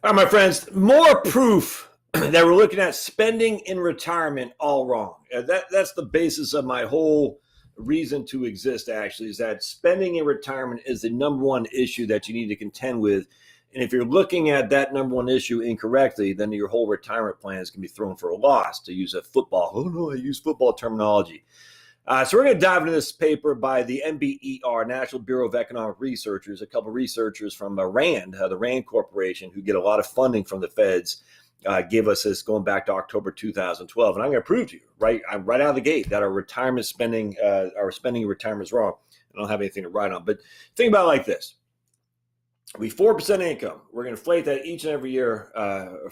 All right, my friends, more proof that we're looking at spending in retirement all wrong. That's the basis of my whole reason to exist, actually, is that spending in retirement is the number one issue that you need to contend with. And if you're looking at that number one issue incorrectly, then your whole retirement plans can be thrown for a loss, to use a football. Oh, no, I use football terminology. So we're going to dive into this paper by the NBER, National Bureau of Economic Researchers, a couple of researchers from RAND, the RAND Corporation, who get a lot of funding from the feds, gave us this going back to October 2012. And I'm going to prove to you, right out of the gate, that our spending in retirement is wrong. I don't have anything to write on. But think about it like this. We 4% income. We're going to inflate that each and every year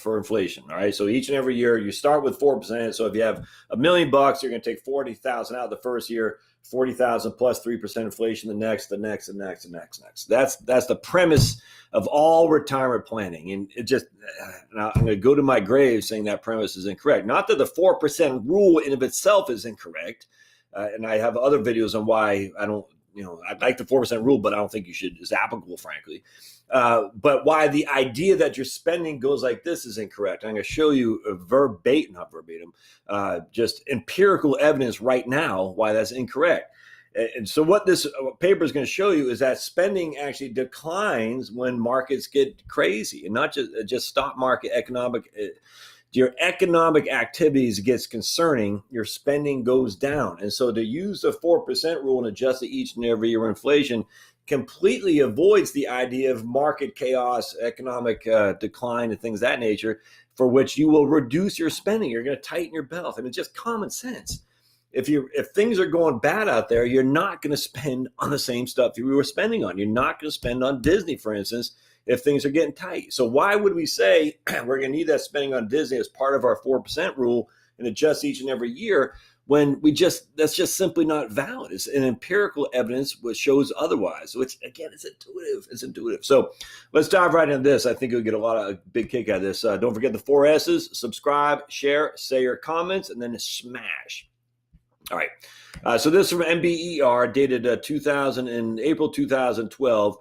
for inflation. All right. So each and every year you start with 4%. So if you have $1 million, you're going to take 40,000 out the first year, 40,000 plus 3% inflation the next. That's the premise of all retirement planning. And it just, I'm going to go to my grave saying that premise is incorrect. Not that the 4% rule in of itself is incorrect. And I have other videos on why I don't. I like the 4% rule, but I don't think is applicable, frankly. But why the idea that your spending goes like this is incorrect. I'm going to show you not verbatim, just empirical evidence right now why that's incorrect. And so what this paper is going to show you is that spending actually declines when markets get crazy, and not just stock market economic. Your economic activities gets concerning, your spending goes down. And so to use the 4% rule and adjust it each and every year inflation completely avoids the idea of market chaos, economic decline, and things of that nature, for which you will reduce your spending. You're going to tighten your belt. I mean, just common sense. If things are going bad out there, you're not going to spend on the same stuff you were spending on. You're not going to spend on Disney, for instance, if things are getting tight. So why would we say we're going to need that spending on Disney as part of our 4% rule and adjust each and every year when that's just simply not valid? It's an empirical evidence which shows otherwise, which again, it's intuitive. So let's dive right into this. I think you'll get a big kick out of this. Don't forget the 4 S's: subscribe, share, say your comments, and then smash. All right. So this is from NBER, dated April 2012.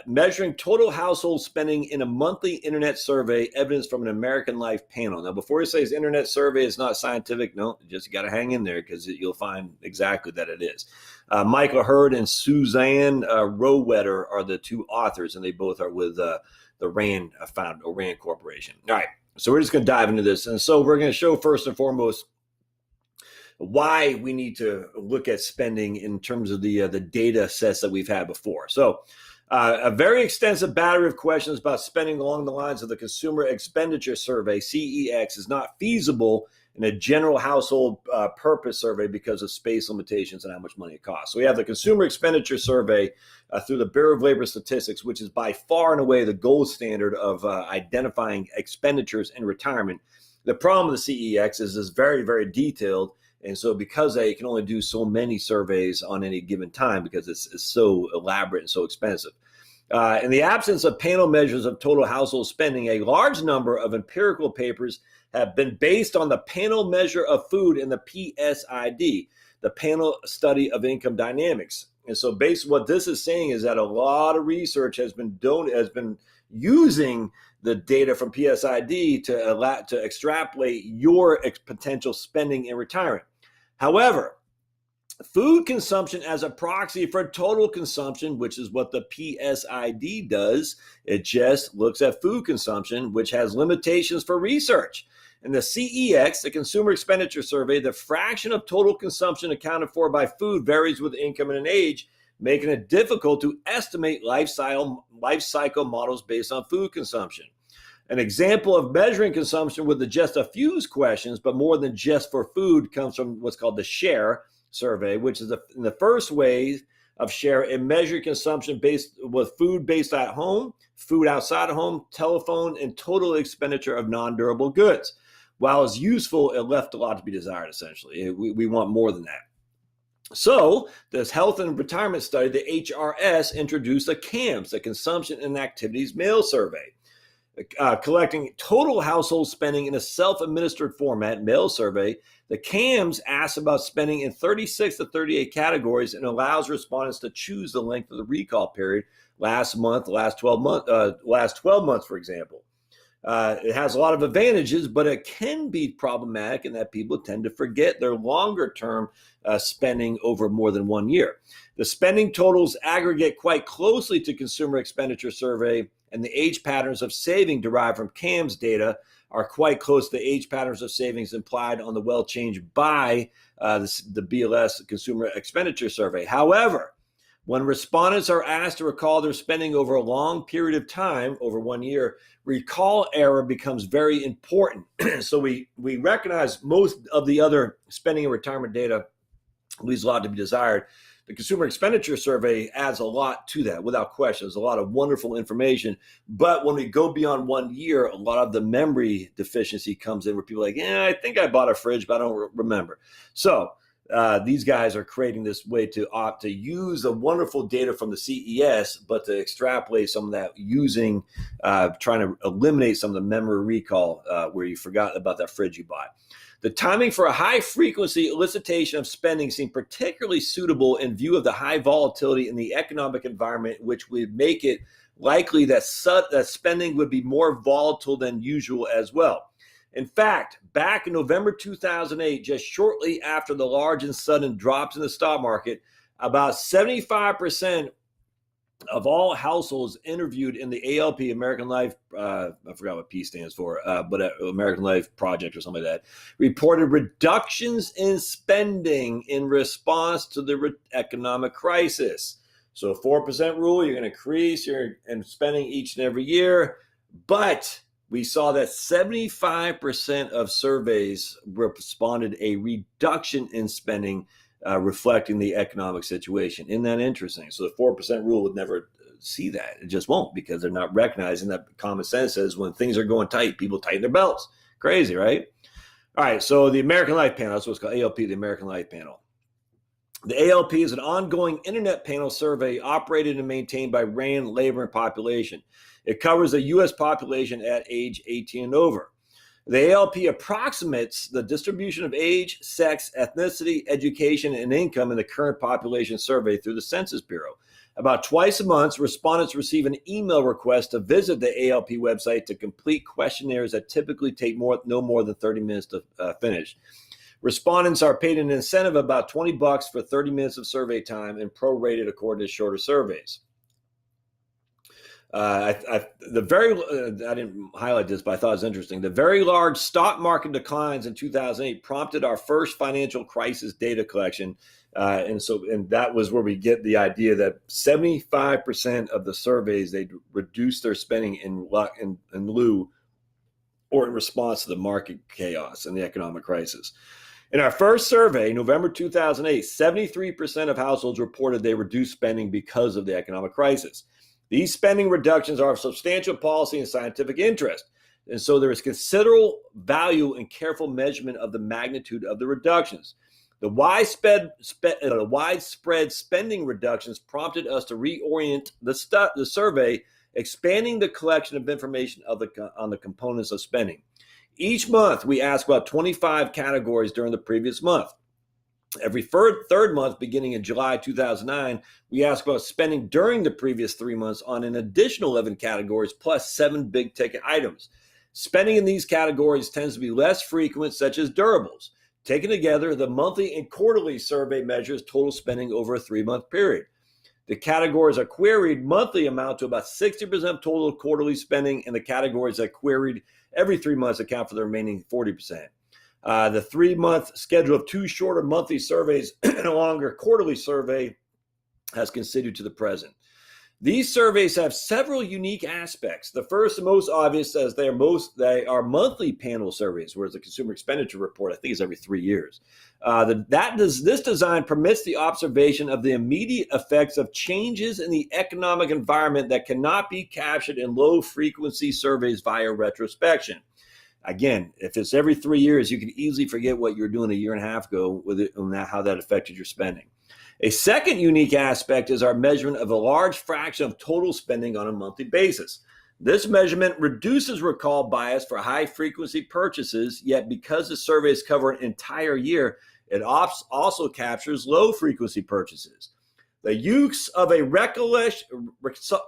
Measuring total household spending in a monthly internet survey, evidence from an American Life panel. Now, before you say it's internet survey, it's not scientific. No, you just got to hang in there because you'll find exactly that it is. Michael Hurd and Suzanne Rowetter are the two authors, and they both are with the RAND RAND Corporation. All right, so we're just going to dive into this. And so we're going to show first and foremost why we need to look at spending in terms of the data sets that we've had before. So a very extensive battery of questions about spending along the lines of the Consumer Expenditure Survey, CEX, is not feasible in a general household purpose survey because of space limitations and how much money it costs. So we have the Consumer Expenditure Survey through the Bureau of Labor Statistics, which is by far and away the gold standard of identifying expenditures in retirement. The problem with the CEX is it's very, very detailed. And so because they can only do so many surveys on any given time because it's so elaborate and so expensive. In the absence of panel measures of total household spending, a large number of empirical papers have been based on the panel measure of food in the PSID, the Panel Study of Income Dynamics. And so basically what this is saying is that a lot of research has been using the data from PSID to extrapolate your potential spending in retirement. However, food consumption as a proxy for total consumption, which is what the PSID does, it just looks at food consumption, which has limitations for research. In the CEX, the Consumer Expenditure Survey, the fraction of total consumption accounted for by food varies with income and age, making it difficult to estimate life cycle models based on food consumption. An example of measuring consumption with just a few questions, but more than just for food, comes from what's called the SHARE survey, which is in the first way of SHARE. It measured consumption with food based at home, food outside of home, telephone, and total expenditure of non-durable goods. While it's useful, it left a lot to be desired, essentially. We want more than that. So this Health and Retirement Study, the HRS, introduced the CAMS, the Consumption and Activities Mail Survey. Collecting total household spending in a self-administered format, mail survey, the CAMS asks about spending in 36 to 38 categories and allows respondents to choose the length of the recall period, last 12 months, for example. It has a lot of advantages, but it can be problematic in that people tend to forget their longer term spending over more than 1 year. The spending totals aggregate quite closely to consumer expenditure survey, and the age patterns of saving derived from CAM's data are quite close to the age patterns of savings implied on the well change by the BLS consumer expenditure survey. However, when respondents are asked to recall their spending over a long period of time, over 1 year, recall error becomes very important. So we recognize most of the other spending and retirement data leaves a lot to be desired. The consumer expenditure survey adds a lot to that, without question. There's a lot of wonderful information. But when we go beyond 1 year, a lot of the memory deficiency comes in where people are like, I think I bought a fridge, but I don't remember. So these guys are creating this way to opt to use the wonderful data from the CES, but to extrapolate some of that using, trying to eliminate some of the memory recall where you forgot about that fridge you bought. The timing for a high-frequency elicitation of spending seemed particularly suitable in view of the high volatility in the economic environment, which would make it likely that spending would be more volatile than usual as well. In fact, back in November 2008, just shortly after the large and sudden drops in the stock market, about 75% of all households interviewed in the ALP, American Life, I forgot what P stands for, but American Life Project or something like that, reported reductions in spending in response to the economic crisis. So 4% rule, you're going to increase your spending each and every year, but we saw that 75% of surveys responded a reduction in spending reflecting the economic situation. Isn't that interesting? So the 4% rule would never see that. It just won't, because they're not recognizing that common sense says when things are going tight, people tighten their belts. Crazy, right? All right, so the American Life Panel, that's what's called ALP, the American Life Panel. The ALP is an ongoing internet panel survey operated and maintained by RAND Labor and Population. It covers the U.S. population at age 18 and over. The ALP approximates the distribution of age, sex, ethnicity, education, and income in the current population survey through the Census Bureau. About twice a month, respondents receive an email request to visit the ALP website to complete questionnaires that typically take no more than 30 minutes to finish. Respondents are paid an incentive of about $20 for 30 minutes of survey time and prorated according to shorter surveys. I didn't highlight this, but I thought it was interesting. The very large stock market declines in 2008 prompted our first financial crisis data collection. And that was where we get the idea that 75% of the surveys, they reduced their spending in lieu or in response to the market chaos and the economic crisis. In our first survey, November 2008, 73% of households reported they reduced spending because of the economic crisis. These spending reductions are of substantial policy and scientific interest, and so there is considerable value in careful measurement of the magnitude of the reductions. The widespread spending reductions prompted us to reorient the survey, expanding the collection of information on the components of spending. Each month, we ask about 25 categories during the previous month. Every third month, beginning in July 2009, we ask about spending during the previous 3 months on an additional 11 categories plus 7 big ticket items. Spending in these categories tends to be less frequent, such as durables. Taken together, the monthly and quarterly survey measures total spending over a 3-month period. The categories are queried monthly amount to about 60% of total quarterly spending, and the categories that queried every 3 months account for the remaining 40%. The 3-month schedule of 2 shorter monthly surveys and a longer quarterly survey has continued to the present. These surveys have several unique aspects. The first and most obvious is they are monthly panel surveys, whereas the consumer expenditure report, I think, is every 3 years. This design permits the observation of the immediate effects of changes in the economic environment that cannot be captured in low-frequency surveys via retrospection. Again, if it's every 3 years, you can easily forget what you were doing a year and a half ago with it and how that affected your spending. A second unique aspect is our measurement of a large fraction of total spending on a monthly basis. This measurement reduces recall bias for high-frequency purchases, yet because the surveys cover an entire year, it also captures low-frequency purchases. The use of a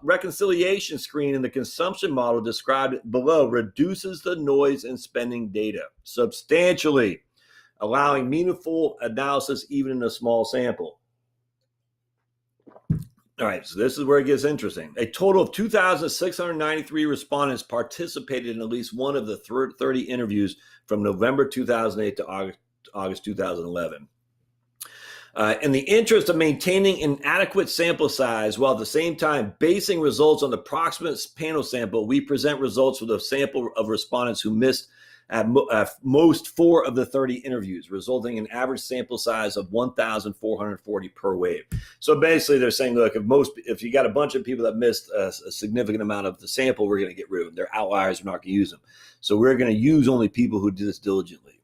reconciliation screen in the consumption model described below reduces the noise in spending data substantially, allowing meaningful analysis even in a small sample. All right, so this is where it gets interesting. A total of 2,693 respondents participated in at least one of the 30 interviews from November 2008 to August 2011. In the interest of maintaining an adequate sample size while at the same time basing results on the approximate panel sample, we present results with a sample of respondents who missed at most 4 of the 30 interviews, resulting in an average sample size of 1,440 per wave. So basically they're saying, look, if you got a bunch of people that missed a significant amount of the sample, we're going to get rid of them. They're outliers, we're not going to use them. So we're going to use only people who did this diligently.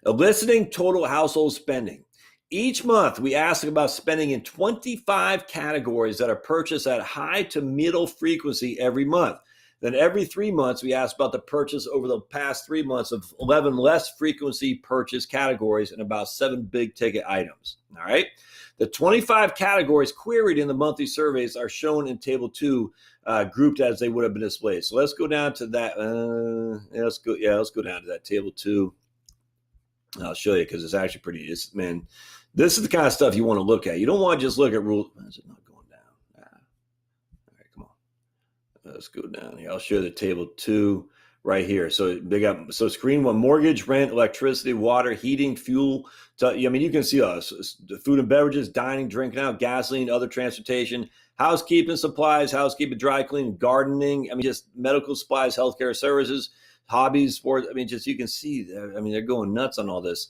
Eliciting total household spending. Each month, we ask about spending in 25 categories that are purchased at high to middle frequency every month. Then every 3 months, we ask about the purchase over the past 3 months of 11 less frequency purchase categories and about 7 big ticket items. All right. The 25 categories queried in the monthly surveys are shown in Table 2, grouped as they would have been displayed. So let's go down to that. Let's go down to that Table 2. I'll show you because it's actually pretty. This is the kind of stuff you want to look at. You don't want to just look at rules. Is it not going down? All right, come on. Let's go down here. I'll show you the Table 2 right here. So they got screen 1: mortgage, rent, electricity, water, heating, fuel. You can see food and beverages, dining, drinking out, gasoline, other transportation, housekeeping supplies, housekeeping, dry cleaning, gardening. Just medical supplies, healthcare services, hobbies, sports. You can see. They're going nuts on all this.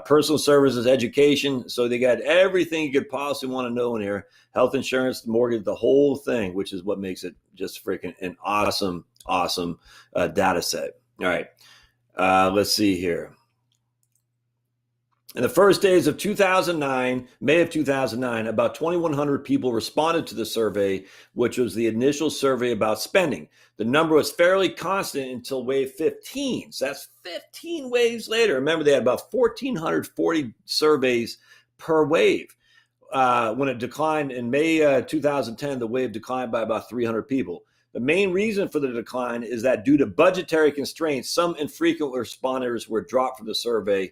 Personal services, education. So they got everything you could possibly want to know in here. Health insurance, mortgage, the whole thing, which is what makes it just freaking an awesome data set. All right. Let's see here. In the first days of May of 2009, about 2,100 people responded to the survey, which was the initial survey about spending. The number was fairly constant until wave 15. So that's 15 waves later. Remember, they had about 1,440 surveys per wave. When it declined in May 2010, the wave declined by about 300 people. The main reason for the decline is that due to budgetary constraints, some infrequent responders were dropped from the survey.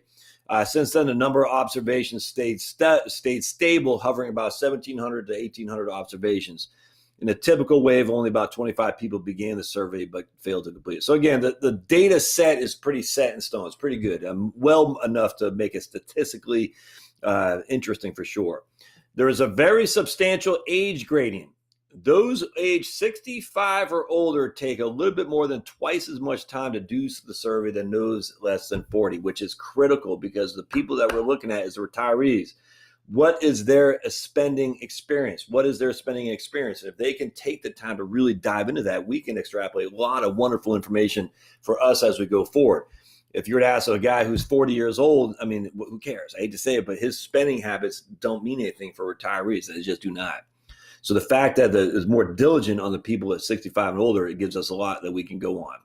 Since then, the number of observations stayed stable, hovering about 1,700 to 1,800 observations. In a typical wave, only about 25 people began the survey but failed to complete it. So again, the data set is pretty set in stone. It's pretty good, well enough to make it statistically interesting for sure. There is a very substantial age gradient. Those aged 65 or older take a little bit more than twice as much time to do the survey than those less than 40, which is critical because the people that we're looking at is the retirees. What is their spending experience? What is their spending experience? And if they can take the time to really dive into that, we can extrapolate a lot of wonderful information for us as we go forward. If you were to ask a guy who's 40 years old, who cares? I hate to say it, but his spending habits don't mean anything for retirees. They just do not. So the fact that is more diligent on the people at 65 and older, it gives us a lot that we can go on.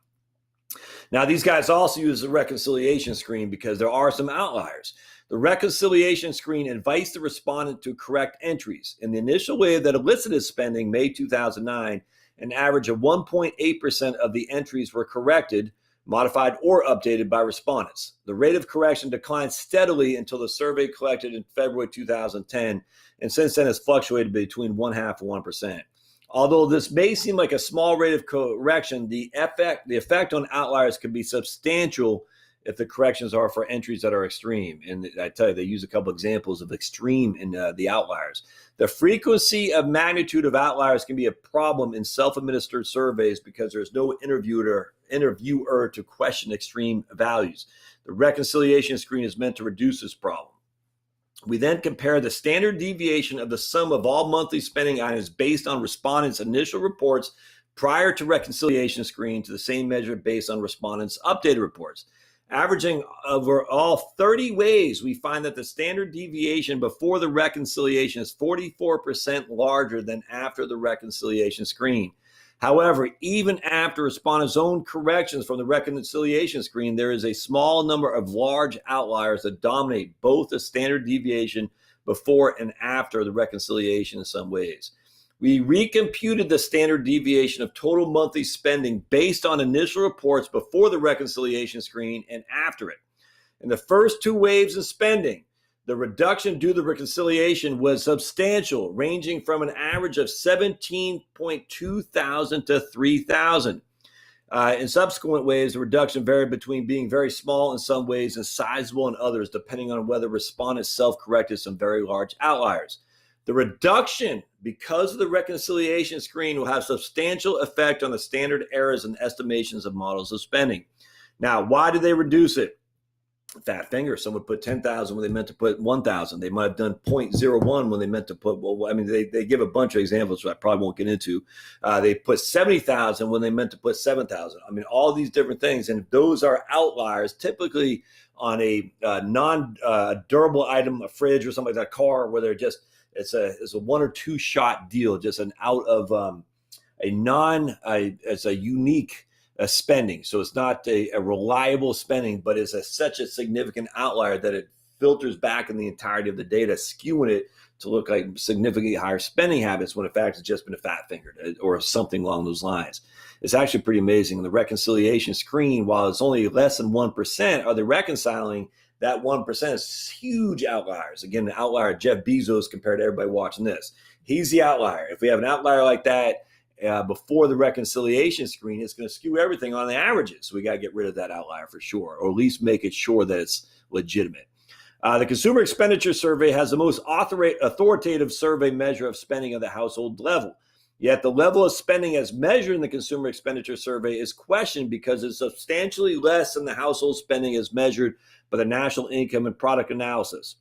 Now, these guys also use the reconciliation screen because there are some outliers. The reconciliation screen invites the respondent to correct entries. In the initial wave that elicited spending, May 2009, an average of 1.8% of the entries were corrected, modified, or updated by respondents. The rate of correction declined steadily until the survey collected in February 2010, and since then has fluctuated between 0.5% and 1%. Although this may seem like a small rate of correction, the effect on outliers can be substantial if the corrections are for entries that are extreme. And I tell you, they use a couple examples of extreme in the outliers. The frequency of magnitude of outliers can be a problem in self-administered surveys because there's no interviewer to question extreme values. The reconciliation screen is meant to reduce this problem. We then compare the standard deviation of the sum of all monthly spending items based on respondents' initial reports prior to reconciliation screen to the same measure based on respondents' updated reports. Averaging over all 30 waves, we find that the standard deviation before the reconciliation is 44% larger than after the reconciliation screen. However, even after respondents' own corrections from the reconciliation screen, there is a small number of large outliers that dominate both the standard deviation before and after the reconciliation in some ways. We recomputed the standard deviation of total monthly spending based on initial reports before the reconciliation screen and after it. In the first two waves of spending, the reduction due to the reconciliation was substantial, ranging from an average of 17.2 thousand to 3,000. In subsequent waves, the reduction varied between being very small in some ways and sizable in others, depending on whether respondents self-corrected some very large outliers. The reduction, because of the reconciliation screen, will have substantial effect on the standard errors and estimations of models of spending. Now, why did they reduce it? Fat finger. Someone put 10,000 when they meant to put 1,000. They might have done 0.01 when they meant to put, well, I mean, they give a bunch of examples, which I probably won't get into. They put 70,000 when they meant to put 7,000. I mean, all these different things. And those are outliers, typically on a non-durable item, a fridge or something like that, car, where they're just, it's a one or two shot deal, just an out of it's a unique spending. So it's not a reliable spending, but it's such a significant outlier that it filters back in the entirety of the data, skewing it to look like significantly higher spending habits when in fact it's just been a fat fingered or something along those lines. It's actually pretty amazing. The reconciliation screen, while it's only less than 1%, are they reconciling that 1% is huge outliers. Again, the outlier, Jeff Bezos compared to everybody watching this. He's the outlier. If we have an outlier like that, before the reconciliation screen, it's going to skew everything on the averages. So we got to get rid of that outlier for sure, or at least make it sure that it's legitimate. The Consumer Expenditure Survey has the most authoritative survey measure of spending at the household level. Yet the level of spending as measured in the Consumer Expenditure Survey is questioned because it's substantially less than the household spending as measured by the National Income and Product Analysis.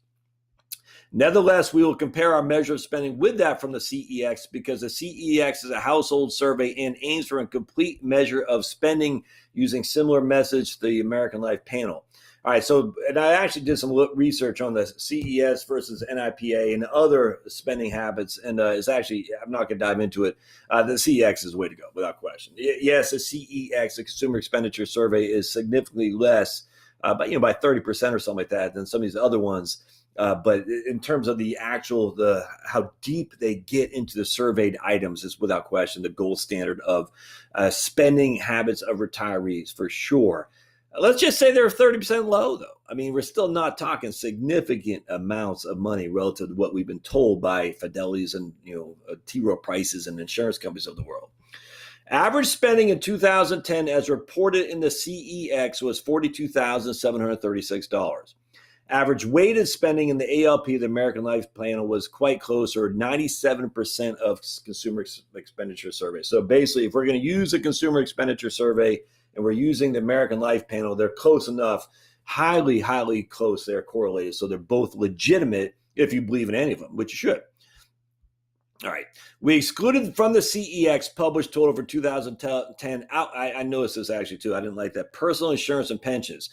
Nevertheless, we will compare our measure of spending with that from the CEX because the CEX is a household survey and aims for a complete measure of spending using similar methods to the American Life panel. All right, so and I actually did some research on the CES versus NIPA and other spending habits, and it's actually, I'm not going to dive into it. The CEX is the way to go, without question. Yes, the CEX, the Consumer Expenditure Survey, is significantly less, by 30% or something like that than some of these other ones. But in terms of the actual, how deep they get into the surveyed items is without question the gold standard of spending habits of retirees for sure. Let's just say they're 30% low, though. I mean, we're still not talking significant amounts of money relative to what we've been told by Fidelity's and T. Rowe Price's and insurance companies of the world. Average spending in 2010, as reported in the CEX, was $42,736. Average weighted spending in the ALP, the American Life Panel, was quite close, or 97% of Consumer Expenditure Survey. So basically, if we're going to use a Consumer Expenditure Survey and we're using the American Life Panel, they're close enough, highly, highly close. They're correlated. So they're both legitimate if you believe in any of them, which you should. All right. We excluded from the CEX published total for 2010. I noticed this actually too. I didn't like that. Personal insurance and pensions,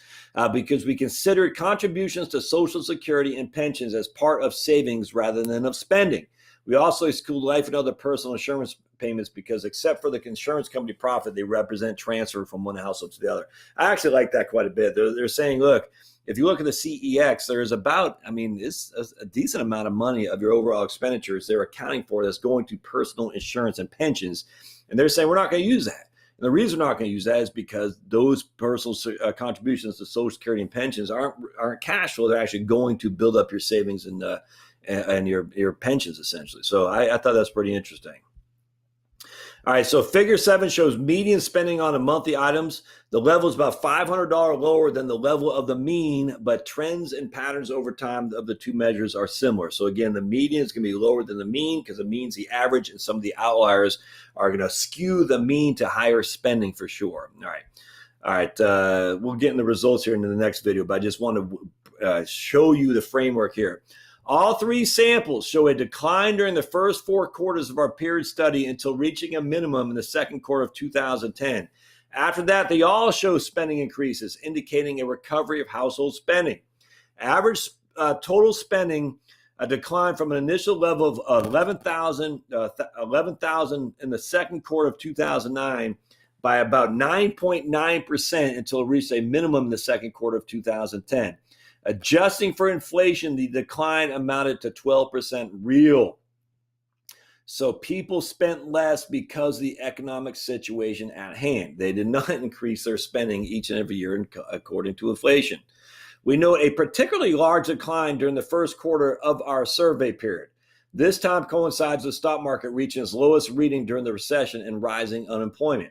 because we considered contributions to Social Security and pensions as part of savings rather than of spending. We also exclude life and other personal insurance payments because, except for the insurance company profit, they represent transfer from one household to the other. I actually like that quite a bit. They're saying, look, if you look at the CEX, there's about, it's a decent amount of money of your overall expenditures they're accounting for that's going to personal insurance and pensions. And they're saying we're not going to use that. And the reason we're not going to use that is because those personal contributions to Social Security and pensions aren't cash flow. They're actually going to build up your savings and your pensions, essentially. So I thought that's pretty interesting. All right, so figure 7 shows median spending on a monthly items. The level is about $500 lower than the level of the mean, but trends and patterns over time of the two measures are similar. So again, the median is going to be lower than the mean because the mean's the average, and some of the outliers are going to skew the mean to higher spending for sure. All right. We'll get in the results here in the next video, but I just want to show you the framework here. All three samples show a decline during the first 4 quarters of our period study until reaching a minimum in the second quarter of 2010. After that, they all show spending increases, indicating a recovery of household spending. Average total spending declined from an initial level of $11,000 in the second quarter of 2009 by about 9.9% until it reached a minimum in the second quarter of 2010. Adjusting for inflation, the decline amounted to 12% real. So people spent less because of the economic situation at hand. They did not increase their spending each and every year according to inflation. We note a particularly large decline during the first quarter of our survey period. This time coincides with the stock market reaching its lowest reading during the recession and rising unemployment.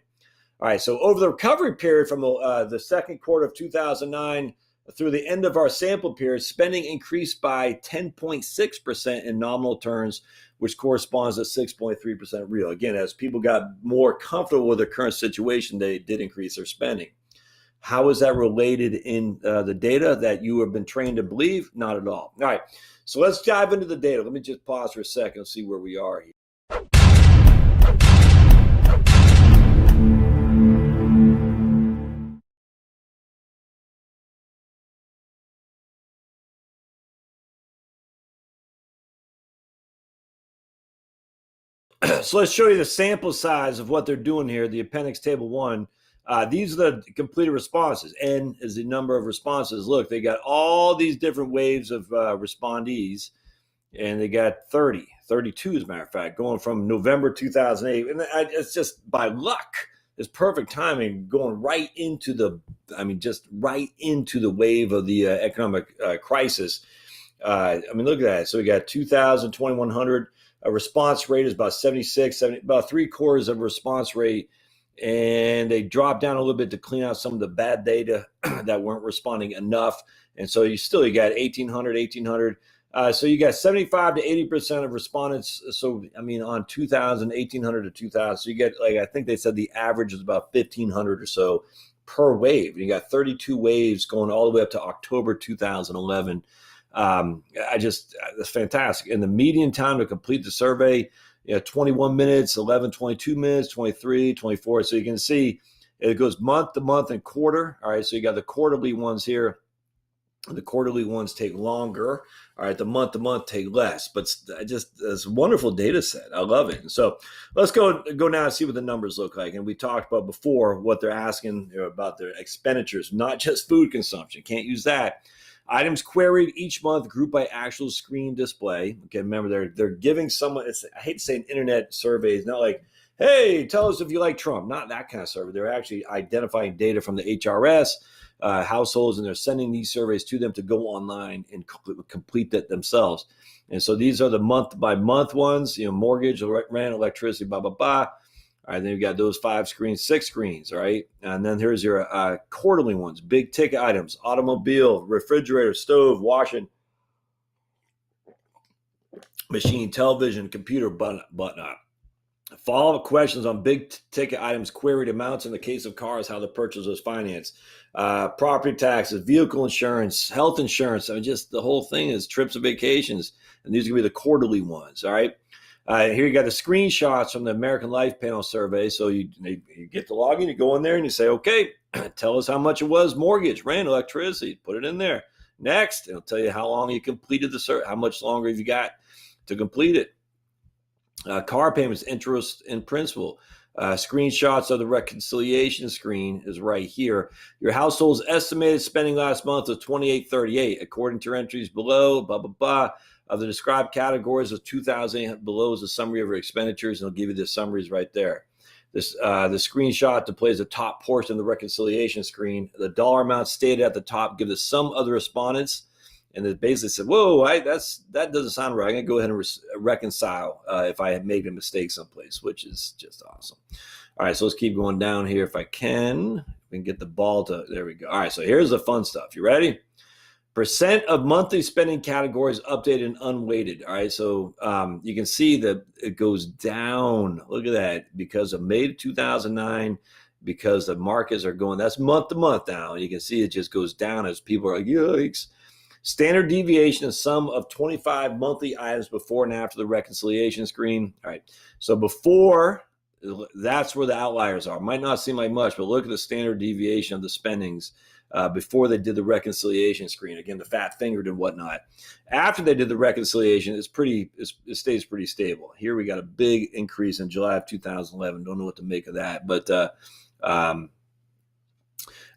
All right, so over the recovery period from the second quarter of 2009 through the end of our sample period, spending increased by 10.6% in nominal terms, which corresponds to 6.3% real. Again, as people got more comfortable with their current situation, they did increase their spending. How is that related in the data that you have been trained to believe? Not at all. All right, so let's dive into the data. Let me just pause for a second and see where we are here. So let's show you the sample size of what they're doing here, the appendix table 1. These are the completed responses. N is the number of responses. Look, they got all these different waves of respondees, and they got 32 as a matter of fact, going from November 2008. And it's just by luck. It's perfect timing going right into just right into the wave of the economic crisis. Look at that. So we got 2,000, 2,100. A response rate is about 76, about 3/4 of a response rate. And they dropped down a little bit to clean out some of the bad data that weren't responding enough. And so you got 1,800. So you got 75 to 80% of respondents. So, on 2,000, 1,800 to 2,000. So you get, I think they said the average is about 1,500 or so per wave. You got 32 waves going all the way up to October 2011. That's fantastic. And the median time to complete the survey, 21 minutes, 11, 22 minutes, 23, 24. So you can see it goes month to month and quarter. All right. So you got the quarterly ones here. The quarterly ones take longer. All right. The month to month take less, but it's a wonderful data set. I love it. And so let's go now and see what the numbers look like. And we talked about before what they're asking about their expenditures, not just food consumption. Can't use that. Items queried each month grouped by actual screen display. Okay, remember they're giving someone, I hate to say an internet survey, it's not like, hey, tell us if you like Trump. Not that kind of survey. They're actually identifying data from the HRS households, and they're sending these surveys to them to go online and complete that themselves. And so these are the month by month ones, mortgage, rent, electricity, blah, blah, blah. All right, then you've got those 5 screens, 6 screens, all right? And then here's your quarterly ones, big ticket items, automobile, refrigerator, stove, washing machine, television, computer, whatnot. Follow-up questions on big ticket items, queried amounts in the case of cars, how the purchase was financed, property taxes, vehicle insurance, health insurance. Just the whole thing is trips and vacations. And these are going to be the quarterly ones, all right? Here you got the screenshots from the American Life Panel survey. So you get the login, you go in there and you say, okay, tell us how much it was, mortgage, rent, electricity, put it in there. Next, it'll tell you how long you completed the survey, how much longer have you got to complete it. Car payments, interest, and principal. Screenshots of the reconciliation screen is right here. Your household's estimated spending last month was $2,838. According to your entries below, blah, blah, blah. Of the described categories of 2,000 below is a summary of your expenditures, and they'll give you the summaries right there. The screenshot displays the top portion of the reconciliation screen. The dollar amount stated at the top give the sum of the respondents, and it basically said, whoa, that doesn't sound right. I'm going to go ahead and reconcile if I have made a mistake someplace, which is just awesome. All right, so let's keep going down here if I can. We can get the ball to, there we go. All right, so here's the fun stuff. You ready? Percent of monthly spending categories updated and unweighted. All right, so you can see that it goes down. Look at that, because of May 2009, because the markets are going, that's month to month now. You can see it just goes down as people are like, yikes. Standard deviation is sum of 25 monthly items before and after the reconciliation screen. All right, so before, that's where the outliers are. Might not seem like much, but look at the standard deviation of the spendings before they did the reconciliation screen. Again, the fat fingered and whatnot. After they did the reconciliation, it stays pretty stable. Here we got a big increase in July of 2011. Don't know what to make of that, but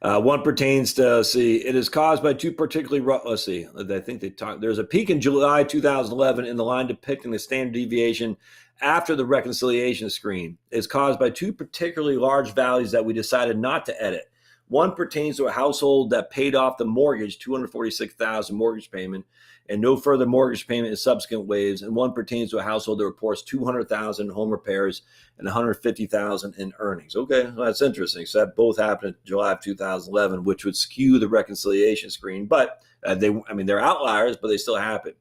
One pertains to, it is caused by two particularly, let's see, I think they talked, there's a peak in July 2011 in the line depicting the standard deviation after the reconciliation screen. It's caused by two particularly large values that we decided not to edit. One pertains to a household that paid off the mortgage, $246,000 mortgage payment, and no further mortgage payment in subsequent waves. And one pertains to a household that reports $200,000 in home repairs and $150,000 in earnings. Okay, well, that's interesting. So that both happened in July of 2011, which would skew the reconciliation screen. But they're outliers, but they still happen.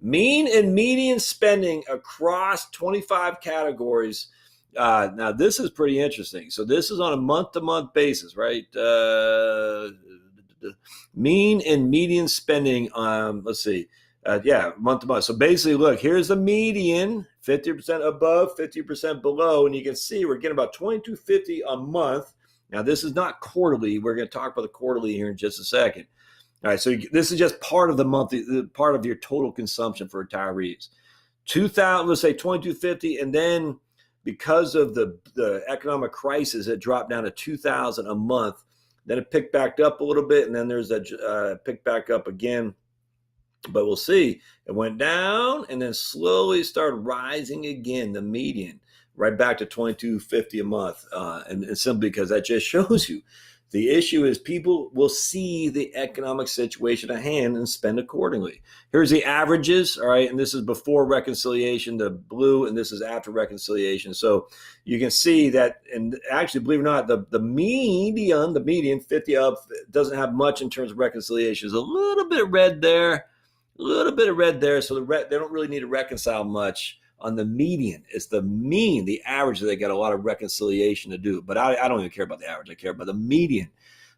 Mean and median spending across 25 categories. Now, this is pretty interesting. So this is on a month-to-month basis, right? Mean and median spending, let's see. Month to month. So basically, look, here's the median, 50% above, 50% below. And you can see we're getting about $2,250 a month. Now, this is not quarterly. We're going to talk about the quarterly here in just a second. All right, so this is just part of the monthly, part of your total consumption for retirees. 2,000, let's say $2,250, and then because of the economic crisis, it dropped down to $2,000 a month. Then it picked back up a little bit, and then there's a pick back up again. But we'll see. It went down and then slowly started rising again, the median, right back to $2,250 a month. And simply because that just shows you the issue is people will see the economic situation at hand and spend accordingly. Here's the averages, all right, and this is before reconciliation, the blue, and this is after reconciliation. So you can see that, and actually, believe it or not, the median, 50 up, doesn't have much in terms of reconciliation. There's a little bit of red there, so they don't really need to reconcile much on the median. It's the mean, the average, that they got a lot of reconciliation to do. But I don't even care about the average. I care about the median.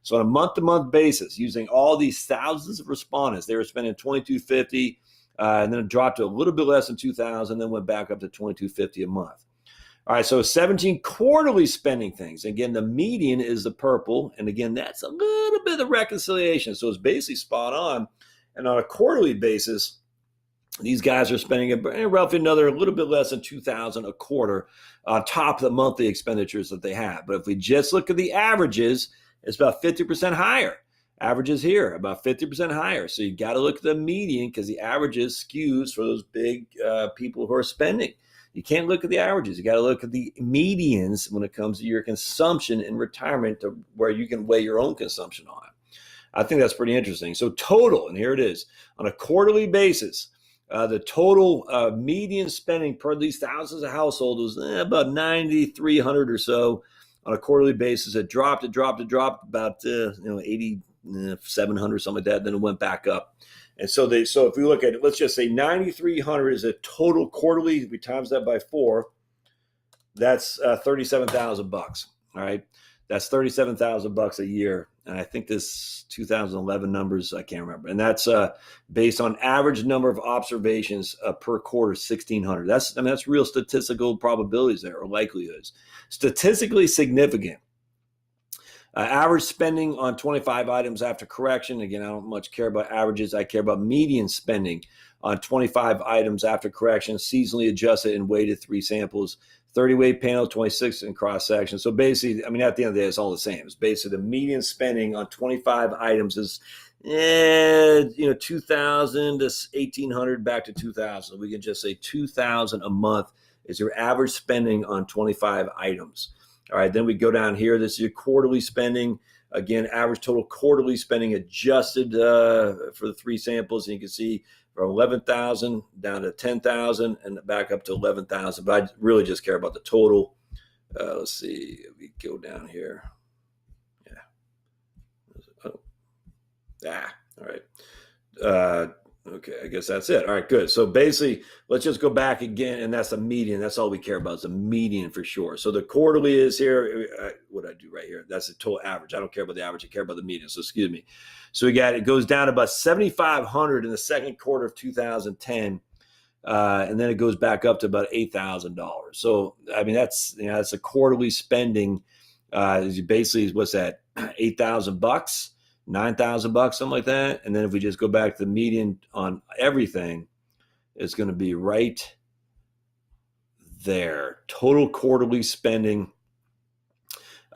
So on a month-to-month basis, using all these thousands of respondents, they were spending $2,250, and then it dropped to a little bit less than $2,000, then went back up to $2,250 a month. All right, so 17 quarterly spending things. Again, the median is the purple, and again, that's a little bit of reconciliation. So it's basically spot on. And on a quarterly basis, these guys are spending roughly another little bit less than $2,000 a quarter on top of the monthly expenditures that they have. But if we just look at the averages, it's about 50% higher. Averages here, about 50% higher. So you got to look at the median because the averages skews for those big people who are spending. You can't look at the averages. You got to look at the medians when it comes to your consumption in retirement, to where you can weigh your own consumption on it. I think that's pretty interesting. So total, and here it is, on a quarterly basis, the total median spending per these thousands of households was about $9,300 or so on a quarterly basis. It dropped about $8,700, something like that. Then it went back up. And so if we look at it, let's just say $9,300 is a total quarterly. If we times that by 4, that's $37,000. All right, that's $37,000 a year. And I think this 2011 numbers, I can't remember. And that's based on average number of observations per quarter, 1,600. That's real statistical probabilities there, or likelihoods. Statistically significant. Average spending on 25 items after correction. Again, I don't much care about averages. I care about median spending on 25 items after correction, seasonally adjusted and weighted 3 samples. 30 weight panel, 26 in cross section. So basically, at the end of the day, it's all the same. It's basically the median spending on 25 items is, 2,000 to 1,800, back to 2,000. We can just say 2,000 a month is your average spending on 25 items. All right, then we go down here. This is your quarterly spending. Again, average total quarterly spending adjusted for the 3 samples. And you can see from 11,000 down to 10,000 and back up to 11,000. But I really just care about the total. Let's see. We go down here. Yeah. All right. Okay, I guess that's it. All right, good. So basically, let's just go back again, and that's the median. That's all we care about is the median for sure. So the quarterly is here. What did I do right here? That's the total average. I don't care about the average. I care about the median. So excuse me. So it goes down to about $7,500 in the second quarter of 2010, and then it goes back up to about $8,000. So that's a quarterly spending. Basically, what's that? $8,000. $9,000, something like that. And then if we just go back to the median on everything, it's going to be right there. Total quarterly spending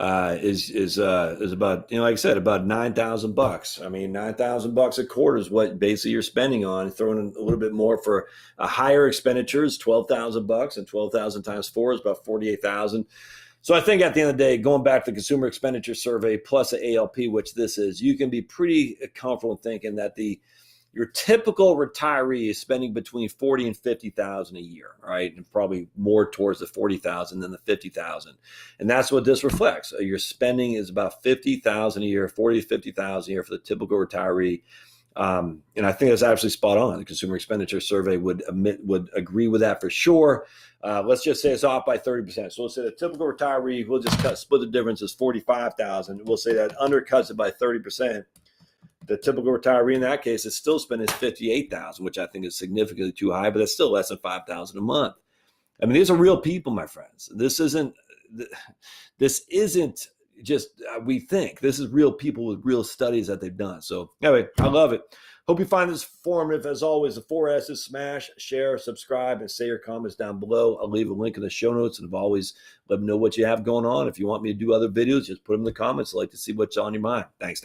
is about, like I said, about $9,000. I mean, $9,000 a quarter is what basically you're spending on. Throwing in a little bit more for a higher expenditures, $12,000, and 12,000 times 4 is about 48,000. So I think at the end of the day, going back to the consumer expenditure survey plus the ALP, which this is, you can be pretty comfortable in thinking that your typical retiree is spending between 40 and 50,000 a year, right? And probably more towards the 40,000 than the 50,000. And that's what this reflects. Your spending is about 50,000 a year, 40 to 50,000 a year for the typical retiree. And I think that's absolutely spot on. The consumer expenditure survey would agree with that for sure. Let's just say it's off by 30%. So let's say the typical retiree, we'll just split the difference is 45,000. We'll say that undercuts it by 30%. The typical retiree in that case is still spending 58,000, which I think is significantly too high, but that's still less than 5,000 a month. I mean, these are real people, my friends. This isn't just we think. This is real people with real studies that they've done. So anyway, I love it. Hope you find this informative. As always, the 4 S's: smash, share, subscribe, and say your comments down below. I'll leave a link in the show notes, and as always, let me know what you have going on. If you want me to do other videos, just put them in the comments. I'd like to see what's on your mind. Thanks.